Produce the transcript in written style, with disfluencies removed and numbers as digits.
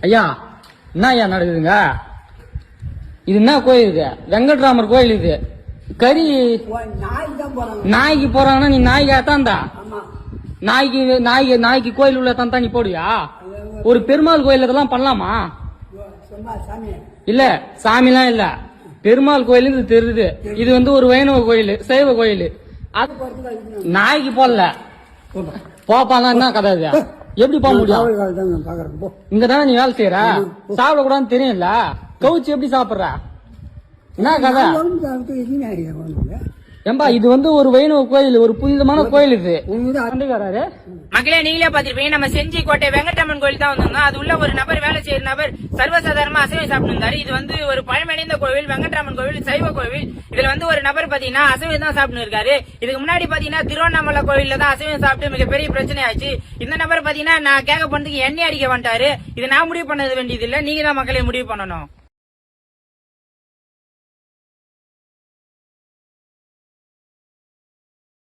ஐயா என்ன ஐயா நடக்குதுங்க? இது என்ன கோயில் இது? வெங்கட்ராமர் கோயில் இது. கறி நாய்க்கு போறாங்கன்னா நீ நாய்க்கு ஏத்தாந்தா நாய்க்கு கோயில் உள்ள தான் நீ போடுவியா? ஒரு பெருமாள் கோயில் இதெல்லாம் பண்ணலாமா? இல்ல சாமிலாம் இல்ல, பெருமாள் கோயில் இது தெரியுது. இது வந்து ஒரு வைணவ கோயில், சைவ கோயில். அது நாய்க்கு போடல. போப்பாதான் என்ன கதை இது? எப்படி போக முடியும்? இங்கதானே நீ வேலை செய்யற, சாப்பிட கூடாதுன்னு தெரியும்ல, கவுச்சு எப்படி சாப்பிடுற? என்ன கதை? ஏம்பா இது வந்து ஒரு வைணவ கோயில், ஒரு புனிதமான கோயில். இது வராரு மக்களே, நீங்களே பாத்திருப்பீங்க. நம்ம செஞ்சி கோட்டை வெங்கடம்மன் கோயில் தான் வந்தாங்க. அது உள்ள ஒரு நபர், வேலை செய்யற நபர் சர்வசாதாரணமா அசைவம் சாப்பிட்டு இது வந்து ஒரு பழமையடைந்த கோவில், வெங்கட்ராமன் கோவில், சைவ கோவில். இதுல வந்து ஒரு நபர் பாத்தீங்கன்னா அசைவம் தான் சாப்பிட்டு இருக்காரு. இதுக்கு முன்னாடி பாத்தீங்கன்னா திருவண்ணாமலை கோயில்ல தான் அசைவம் சாப்பிட்டு மிகப்பெரிய பிரச்சனை ஆச்சு. இந்த நபர் பாத்தீங்கன்னா நான் கேட்க போனதுக்கு எண்ணெய் அடிக்க வந்துட்டாரு. இதை நான் முடிவு பண்ணது வேண்டியது இல்ல, நீங்க தான் மக்களே முடிவு பண்ணணும்.